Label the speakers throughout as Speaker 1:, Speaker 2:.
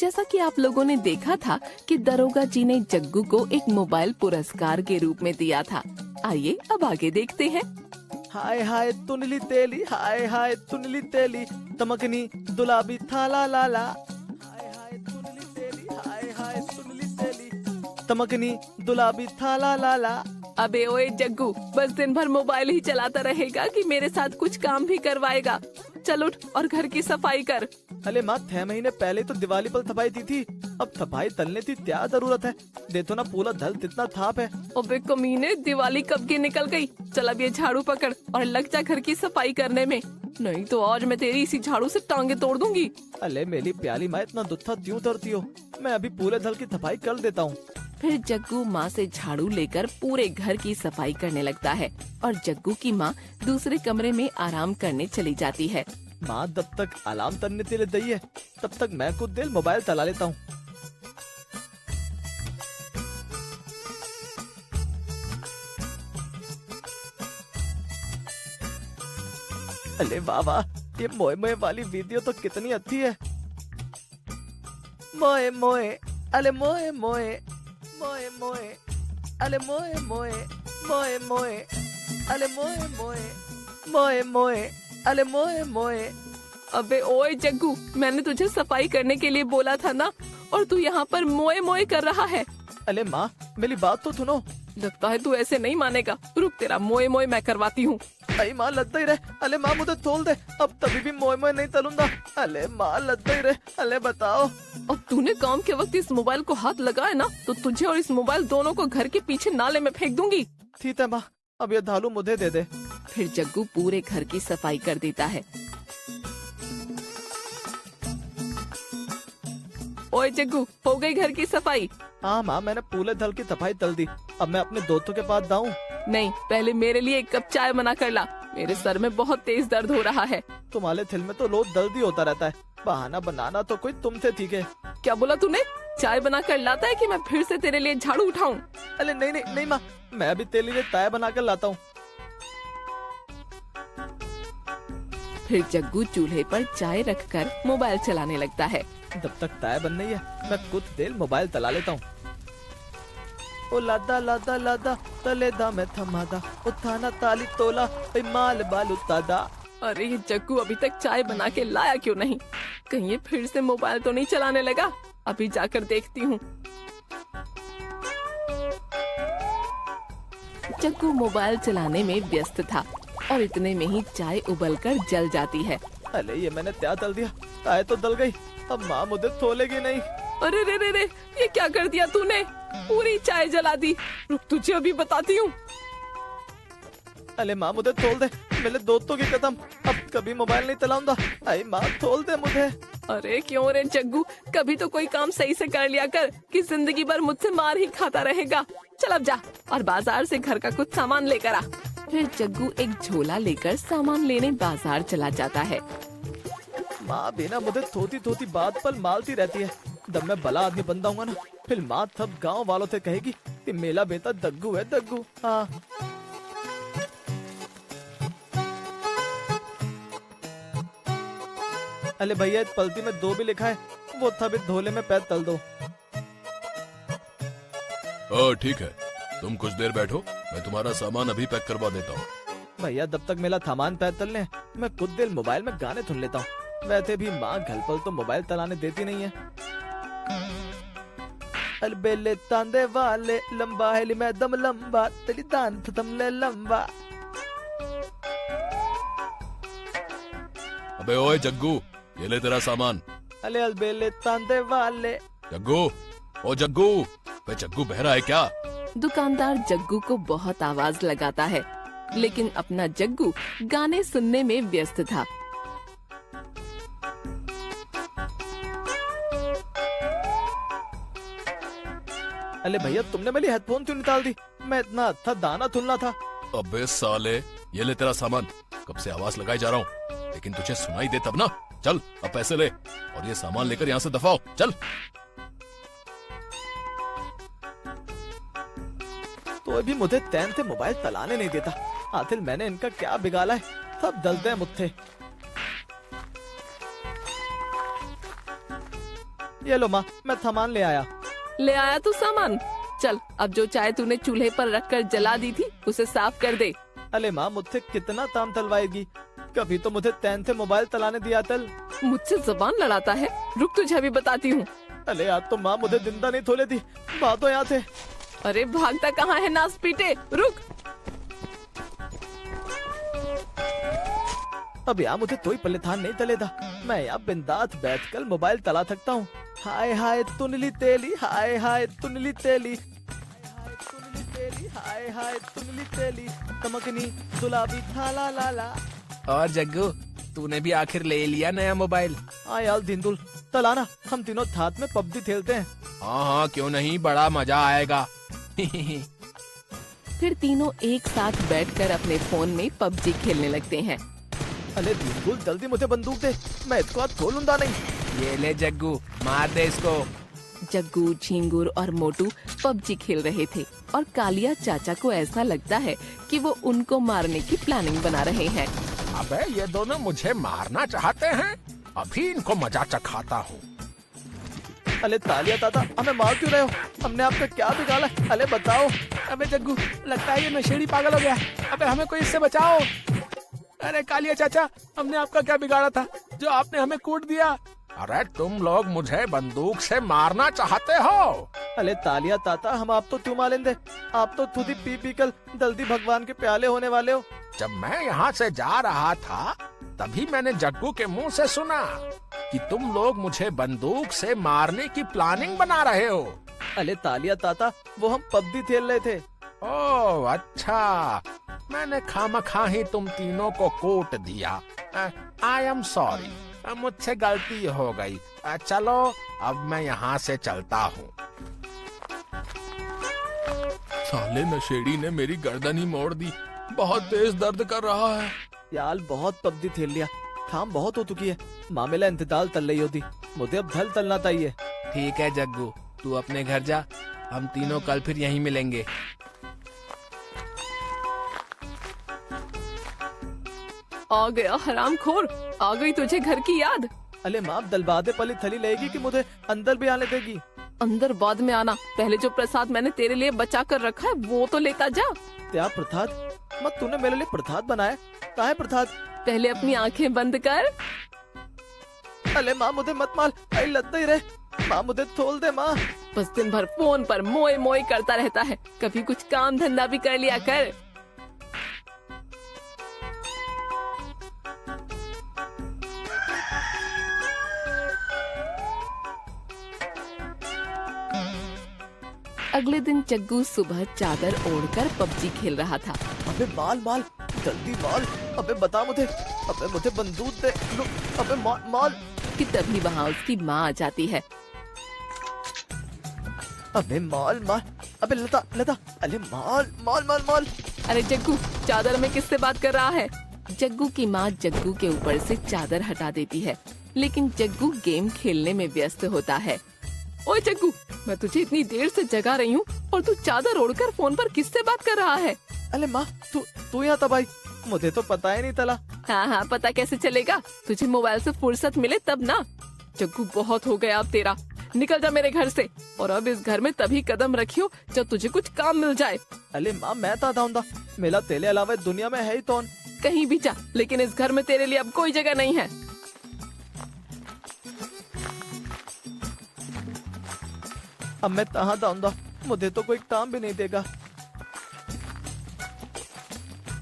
Speaker 1: जैसा कि आप लोगों ने देखा था कि दरोगा जी ने जग्गू को एक मोबाइल पुरस्कार के रूप में दिया था। आइए अब आगे देखते हैं।
Speaker 2: हाय हाय तुनली तेली, हाय हाय तुनली तेली, तमकनी दुलाबी था ला ला ला। हाय हाय तुनली तेली, हाय हाय तुनली तेली, तमकनी दुलाबी था ला ला ला।
Speaker 1: अबे ओए जग्गू, बस दिन भर मोबाइल ही चलाता रहेगा कि मेरे साथ कुछ काम भी करवाएगा? चल उठ और घर की सफाई कर।
Speaker 2: अले माँ 6 महीने पहले तो दिवाली पर थपाई दी थी, अब थपाई तलने की क्या जरूरत है? देखो ना पूरा धल कितना थाप है।
Speaker 1: अबे कमीने, दिवाली कब की निकल गई। चल अब ये झाड़ू पकड़ और लग जा घर की सफाई करने में, नहीं तो आज मैं तेरी इसी झाड़ू से टांगे तोड़ दूंगी।
Speaker 2: अले मेरी प्याली माँ, इतना दुत्था क्यों करती हो? मैं अभी पूरे धल की सफाई कर देता हूँ।
Speaker 1: फिर जग्गू माँ से झाड़ू लेकर पूरे घर की सफाई करने लगता है और जग्गू की माँ दूसरे कमरे में आराम करने चली जाती है।
Speaker 2: माँ जब तक अलार्म तलने के लिए दी है, तब तक मैं कुछ देर मोबाइल चला लेता हूँ। अरे वाह वाह, ये मोए मोए वाली वीडियो तो कितनी अच्छी है। मोए मोए, अले मोए मोए, मोए मोए, अले मोए मोए, मोए मोए, अले मोए मोए, मोए मोए, अले मोए मोए।
Speaker 1: अबे ओए जग्गू, मैंने तुझे सफाई करने के लिए बोला था ना, और तू यहाँ पर मोए मोए कर रहा है।
Speaker 2: अले माँ मेरी बात तो सुनो।
Speaker 1: लगता है तू ऐसे नहीं मानेगा, रुक तेरा मोए मोए मैं करवाती हूँ।
Speaker 2: अरे माँ लद्दा ही रहे। अले माँ मुझे तोल दे, अब तभी भी मोए मोए नहीं तलूंगा। अले माँ लद्दा ही रहे। अले बताओ।
Speaker 1: अब तूने काम के वक्त इस मोबाइल को हाथ लगाए ना, तो तुझे और इस मोबाइल दोनों को घर के पीछे नाले में फेंक दूंगी।
Speaker 2: ठीक है माँ, अब ये धालू मुझे दे दे।
Speaker 1: फिर जग्गू पूरे घर की सफाई कर देता है। ओए जग्गू, हो गई घर की सफाई?
Speaker 2: हाँ माँ, मैंने पूरे धल की सफाई तल दी। अब मैं अपने दोस्तों के पास जाऊँ?
Speaker 1: नहीं, पहले मेरे लिए एक कप चाय बना कर ला, मेरे सर में बहुत तेज दर्द हो रहा है।
Speaker 2: तुम्हारे दिल में तो रोज दर्द ही होता रहता है, बहाना बनाना तो कोई तुमसे ठीक है।
Speaker 1: क्या बोला तूने? चाय बना कर लाता है कि मैं फिर से तेरे लिए झाड़ू उठाऊं?
Speaker 2: अरे नहीं नहीं नहीं माँ, मैं अभी तेरे लिए चाय बना कर लाता हूँ।
Speaker 1: फिर जग्गू चूल्हे पर चाय रखकर मोबाइल चलाने लगता है।
Speaker 2: जब तक चाय बन रही है, मैं कुछ देर मोबाइल चला लेता हूँ। ओ लादा लादा लादा, तले दा मैं थमादा, ओ थाना ताली तोला, ए माल बालू तादा।
Speaker 1: अरे ये जग्गू अभी तक चाय बना के लाया क्यों नहीं? कहीं ये फिर से मोबाइल तो नहीं चलाने लगा? अभी जाकर देखती हूँ। जग्गू मोबाइल चलाने में व्यस्त था और इतने में ही चाय उबलकर जल जाती है।
Speaker 2: अरे ये मैंने क्या तल दिया? चाय तो जल गई, अब माँ मुझे तोलेगी नहीं।
Speaker 1: अरे रे रे रे, ये क्या कर दिया तूने? पूरी चाय जला दी। रुक, तुझे अभी बताती हूँ।
Speaker 2: अरे माँ मुझे तोल दे, मेरे दोस्तों की कसम, अब कभी मोबाइल नहीं चलाऊंगा। अरे माँ तोल दे मुझे।
Speaker 1: अरे क्यों रे जग्गू, कभी तो कोई काम सही से कर लिया कर कि जिंदगी भर मुझसे मार ही खाता रहेगा। चल अब जा और बाजार से घर का कुछ सामान लेकर आ। फिर जग्गू एक झोला लेकर सामान लेने बाजार चला जाता है।
Speaker 2: माँ बिना मुझे थोती थोती बात पर मालती रहती है। जब मैं भला आदमी बन जाऊंगा ना, फिर माँ सब गांव वालों से कहेगी कि मेरा बेटा दग्गू है, दग्गू। हाँ अरे भैया, इस पलटी में 2 भी लिखा है, वो था भी धोले में पैर तल दो।
Speaker 3: ठीक है, तुम कुछ देर बैठो, मैं तुम्हारा सामान अभी पैक करवा देता हूँ।
Speaker 2: भैया जब तक मेरा सामान पैर तलने, मैं कुछ देर मोबाइल में गाने सुन लेता हूँ। वैसे भी माँ घर पर तो मोबाइल चलाने देती नहीं है। अलबेले तांदे वाले, लंबा है मैं दम लंबा, तेरी दान थम ले लंबा।
Speaker 3: अबे ओए जग्गू, ये ले तेरा सामान।
Speaker 2: अले अलबेले तांदे वाले।
Speaker 3: जग्गू, ओ जग्गू, वे जग्गू बहरा है क्या?
Speaker 1: दुकानदार जग्गू को बहुत आवाज लगाता है, लेकिन अपना जग्गू गाने सुनने में व्यस्त था।
Speaker 2: अले भैया, तुमने मेरी हेडफोन क्यों निकाल दी? मैं इतना अच्छा दाना धुलना था।
Speaker 3: अबे साले, ये ले तेरा सामान। कब से आवाज लगाई जा रहा हूँ, लेकिन तुझे सुनाई दे तब ना। चल अब पैसे ले और ये सामान लेकर यहाँ से दफाओ, चल।
Speaker 2: तो अभी मुझे चैन से मोबाइल चलाने नहीं देता। आखिर मैंने इनका क्या बिगाड़ा है? सब जलते हैं मुझसे। ये लो माँ, मैं सामान ले आया।
Speaker 1: ले आया तू सामान? चल अब जो चाय तूने चूल्हे पर रखकर जला दी थी उसे साफ कर दे।
Speaker 2: अले माँ, मुझसे कितना काम तलवाएगी? कभी तो मुझे तैन से मोबाइल चलाने दिया तल।
Speaker 1: मुझसे जबान लड़ाता है, रुक तुझे अभी बताती हूँ।
Speaker 2: अले आज तो माँ मुझे जिंदा नहीं छोले थी, भागो यहाँ से।
Speaker 1: अरे भागता कहाँ है नास पीटे, रुक।
Speaker 2: अब यहाँ मुझे कोई पलेथान नहीं चलेगा। मैं यहाँ बिंदास बैठकर मोबाइल चला सकता हूँ। हाय हाय तुनली तेली, हाय हाय तुनली तेली, हाय हाय तुनली तेली, तमकनी गुलाबी थाला लाला।
Speaker 4: और जग्गू, तूने भी आखिर ले लिया नया मोबाइल?
Speaker 2: हाँ यार दिंदुल, चलाना, हम तीनों साथ में पबजी खेलते हैं।
Speaker 3: हाँ हाँ क्यों नहीं, बड़ा मजा आएगा।
Speaker 1: फिर तीनों एक साथ बैठकर अपने फोन में पबजी खेलने लगते हैं।
Speaker 2: अरे दिंदुल जल्दी मुझे बंदूक दे, मैं इसको आज खोलूंगा नहीं।
Speaker 4: ये ले जग्गू, मार दे इसको।
Speaker 1: जग्गू, झिंगुर और मोटू पबजी खेल रहे थे और कालिया चाचा को ऐसा लगता है कि वो उनको मारने की प्लानिंग बना रहे हैं।
Speaker 4: अबे ये दोनों मुझे मारना चाहते हैं, अभी इनको मजा चखाता हूँ।
Speaker 2: अरे तालिया दादा, हमें मार क्यों रहे हो? हमने आपका क्या बिगाड़ा? अरे बताओ।
Speaker 4: अबे जग्गू, लगता है ये नशेड़ी पागल हो गया। अबे हमें कोई इससे बचाओ। अरे कालिया चाचा, हमने आपका क्या बिगाड़ा था जो आपने हमें कूट दिया? अरे तुम लोग मुझे बंदूक से मारना चाहते हो?
Speaker 2: अरे तालिया ताता, हम आप तो क्यों मारेंगे? आप तो खुद ही पी पी कर जल्दी भगवान के प्याले होने वाले हो।
Speaker 4: जब मैं यहाँ से जा रहा था तभी मैंने जग्गू के मुंह से सुना कि तुम लोग मुझे बंदूक से मारने की प्लानिंग बना रहे हो।
Speaker 2: अरे तालिया ताता, वो हम पबजी खेल रहे थे।
Speaker 4: ओह अच्छा, मैंने खामखा ही तुम तीनों को कोट दिया। आई एम सॉरी, मुझसे गलती हो गई। चलो अब मैं यहाँ से चलता हूँ।
Speaker 3: साले नशेड़ी ने मेरी गर्दन ही मोड़ दी, बहुत तेज दर्द कर रहा है।
Speaker 2: यार बहुत पबजी खेल लिया, काम बहुत हो चुकी है। मामला इंतजार चल रही होती, मुझे अब धल चलना चाहिए।
Speaker 4: ठीक है जग्गू, तू अपने घर जा, हम तीनों कल फिर यहीं मिलेंगे।
Speaker 1: आ गया हरामखोर, आ गई तुझे घर की याद।
Speaker 2: अरे माँ, दलबादे पली थली लेगी कि मुझे अंदर भी आने देगी?
Speaker 1: अंदर बाद में आना, पहले जो प्रसाद मैंने तेरे लिए बचा कर रखा है वो तो लेता जा।
Speaker 2: क्या प्रसाद? मत, तूने मेरे लिए प्रसाद बनाया? कहाँ है प्रसाद?
Speaker 1: पहले अपनी आंखें बंद कर।
Speaker 2: अरे माँ मुझे मत मार, आई लग ही रहे। माँ मुझे छोड़ दे माँ।
Speaker 1: बस दिन भर फोन पर मोए मोए करता रहता है, कभी कुछ काम धंधा भी कर लिया कर। अगले दिन जग्गू सुबह चादर ओढ़कर पबजी खेल रहा था।
Speaker 2: अबे माल माल, जल्दी माल। अबे बता मुझे, अबे मुझे बंदूक दे। लो, अबे माल माल।
Speaker 1: कि तभी वहाँ उसकी माँ आ जाती है।
Speaker 2: अबे माल माल, अबे लता लता, अरे माल माल माल माल।
Speaker 1: अरे जग्गू, चादर में किससे बात कर रहा है? जग्गू की माँ जग्गू के ऊपर से चादर हटा देती है, लेकिन जग्गू गेम खेलने में व्यस्त होता है। ओए जग्गू, मैं तुझे इतनी देर से जगा रही हूँ और तू चादर ओढ़कर फोन पर किससे बात कर रहा है?
Speaker 2: अरे माँ, तू यहाँ तब आई, मुझे तो पता ही नहीं चला।
Speaker 1: हाँ हाँ, पता कैसे चलेगा? तुझे मोबाइल से फुर्सत मिले तब ना। जग्गू बहुत हो गया अब तेरा, निकल जा मेरे घर से। और अब इस घर में तभी कदम रखियो जब तुझे कुछ काम मिल जाए।
Speaker 2: अरे माँ, मैं था धाऊंगा, मेरा तेरे अलावा दुनिया में है ही कौन?
Speaker 1: कहीं भी जा, लेकिन इस घर में तेरे लिए अब कोई जगह नहीं है।
Speaker 2: अब मैं कहाँ जाऊंगा? मुझे तो कोई काम भी नहीं देगा।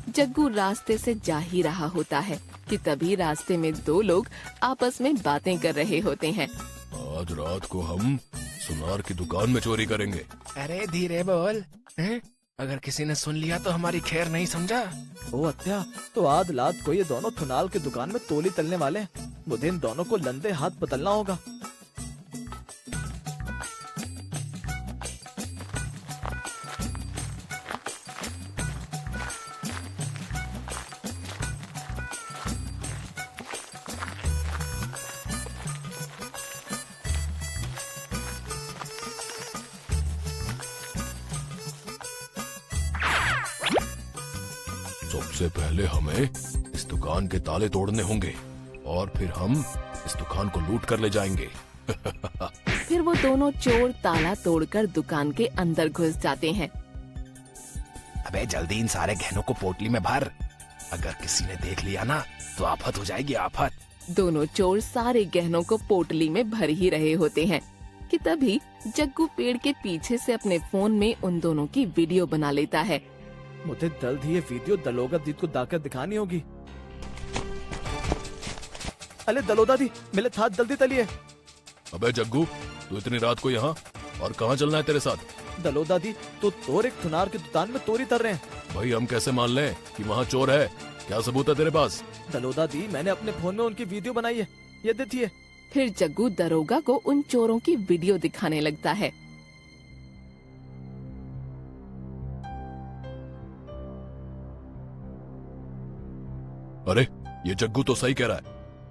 Speaker 1: जग्गू रास्ते से जा ही रहा होता है कि तभी रास्ते में दो लोग आपस में बातें कर रहे होते हैं।
Speaker 3: आज रात को हम सुनार की दुकान में चोरी करेंगे।
Speaker 4: अरे धीरे बोल, हैं? अगर किसी ने सुन लिया तो हमारी खैर नहीं, समझा?
Speaker 2: ओ अच्छा, तो आज रात को ये दोनों थुनाल की दुकान में तोली तलने वाले हैं। मुझे इन दोनों को लंदे हाथ बदलना होगा।
Speaker 3: सबसे पहले हमें इस दुकान के ताले तोड़ने होंगे और फिर हम इस दुकान को लूट कर ले जाएंगे।
Speaker 1: फिर वो दोनों चोर ताला तोड़कर दुकान के अंदर घुस जाते हैं।
Speaker 4: अबे जल्दी इन सारे गहनों को पोटली में भर, अगर किसी ने देख लिया ना तो आफत हो जाएगी, आफत।
Speaker 1: दोनों चोर सारे गहनों को पोटली में भर ही रहे होते हैं कि तभी जग्गू पेड़ के पीछे से अपने फोन में उन दोनों की वीडियो बना लेता है।
Speaker 2: मुझे जल्द ही ये वीडियो दलोगा दी को दाकर दिखानी होगी। अरे दलोदा दी, मेरे साथ जल्दी तलिए।
Speaker 3: अबे जग्गू, तू इतनी रात को यहाँ और कहाँ चलना है तेरे साथ?
Speaker 2: दलोदा दी, तो तोर एक थुनार की दुकान में चोरी कर रहे हैं।
Speaker 3: भाई हम कैसे मान लें कि वहाँ चोर है? क्या सबूत है तेरे पास?
Speaker 2: दलोदा दी, मैंने अपने फोन में उनकी वीडियो बनाई है, ये देखिए।
Speaker 1: फिर जग्गू दरोगा को उन चोरों की वीडियो दिखाने लगता है।
Speaker 3: अरे ये जग्गू तो सही कह रहा है,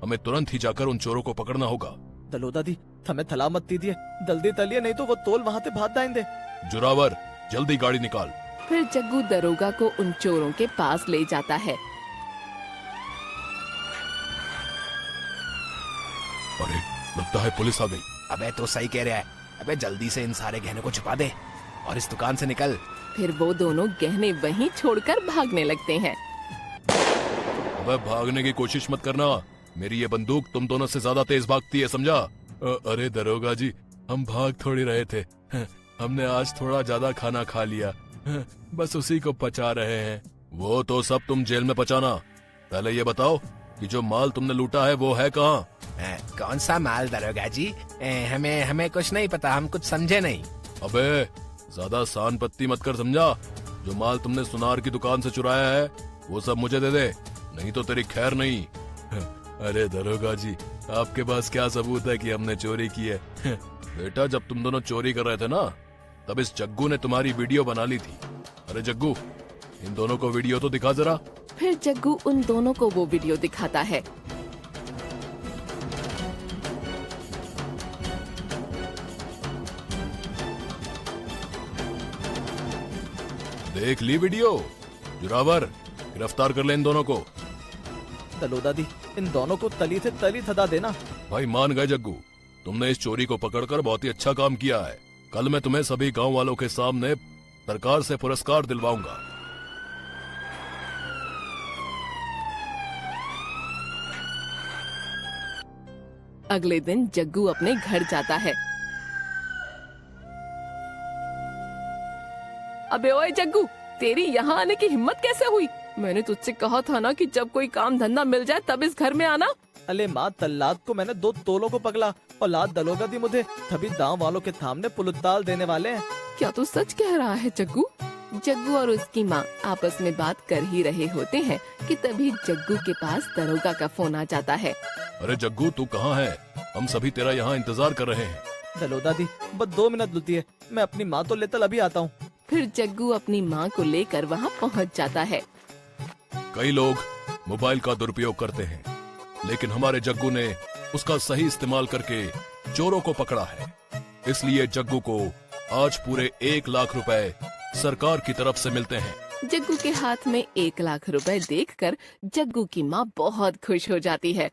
Speaker 3: हमें तुरंत ही जाकर उन चोरों को पकड़ना होगा।
Speaker 2: दलोदा दी, हमें थला मत दीजिए, जल्दी तलिए, नहीं तो वो तोल वहाँ से भाग जाएंगे।
Speaker 3: जुरावर, जल्दी गाड़ी निकाल।
Speaker 1: फिर जग्गू दरोगा को उन चोरों के पास ले जाता है।
Speaker 3: अरे लगता है पुलिस आ गई।
Speaker 4: अबे तो सही कह रहा है, अबे जल्दी से इन सारे गहनों को छुपा दे और इस दुकान से निकल।
Speaker 1: फिर वो दोनों गहने वहीं छोड़कर भागने लगते हैं।
Speaker 3: अबे भागने की कोशिश मत करना, मेरी ये बंदूक तुम दोनों से ज्यादा तेज भागती है, समझा? अरे दरोगा जी, हम भाग थोड़ी रहे थे, हमने आज थोड़ा ज्यादा खाना खा लिया, बस उसी को पचा रहे हैं। वो तो सब तुम जेल में पचाना, पहले ये बताओ कि जो माल तुमने लूटा है वो है कहाँ?
Speaker 4: कौन सा माल दरोगा जी? हमें कुछ नहीं पता, हम कुछ समझे नहीं।
Speaker 3: अबे ज्यादा सान पत्ती मत कर, समझा? जो माल तुमने सुनार की दुकान से चुराया है वो सब मुझे दे दे, नहीं तो तेरी खैर नहीं। अरे दरोगा जी, आपके पास क्या सबूत है कि हमने चोरी की है? बेटा जब तुम दोनों चोरी कर रहे थे ना, तब इस जग्गू ने तुम्हारी वीडियो बना ली थी। अरे जग्गू, इन दोनों को वीडियो तो दिखा जरा।
Speaker 1: फिर जग्गू उन दोनों को वो वीडियो दिखाता है।
Speaker 3: देख ली वीडियो? जुरावर, गिरफ्तार कर ले इन दोनों को।
Speaker 2: दलोदा दी, इन दोनों को तली से तली थदा देना।
Speaker 3: भाई मान गए जग्गू, तुमने इस चोरी को पकड़कर बहुत ही अच्छा काम किया है। कल मैं तुम्हें सभी गांव वालों के सामने सरकार से पुरस्कार दिलवाऊंगा।
Speaker 1: अगले दिन जग्गू अपने घर जाता है। अबे ओए जग्गू, तेरी यहाँ आने की हिम्मत कैसे हुई? मैंने तुझसे कहा था ना कि जब कोई काम धंधा मिल जाए तब इस घर में आना।
Speaker 2: अले माँ, तल्लाद को मैंने 2 तोलों को पकड़ा और लाद दलोगा दी मुझे, तभी गांव वालों के सामने पुलुत्ताल देने वाले हैं।
Speaker 1: क्या तू सच कह रहा है जग्गू? जग्गू और उसकी माँ आपस में बात कर ही रहे होते हैं कि तभी जग्गू के पास दरोगा का फोन आ जाता है।
Speaker 3: अरे जग्गू, तू कहाँ है? हम सभी तेरा यहाँ इंतजार कर रहे हैं।
Speaker 2: दलोदा दी, बस 2 मिनट लुती है, मैं अपनी माँ तो लेकर अभी आता हूँ।
Speaker 1: फिर जग्गू अपनी माँ को लेकर वहाँ पहुँच जाता है।
Speaker 3: कई लोग मोबाइल का दुरुपयोग करते हैं, लेकिन हमारे जग्गू ने उसका सही इस्तेमाल करके चोरों को पकड़ा है। इसलिए जग्गू को आज पूरे 1 लाख रुपए सरकार की तरफ से मिलते हैं।
Speaker 1: जग्गू के हाथ में 1 लाख रुपए देखकर जग्गू की माँ बहुत खुश हो जाती है।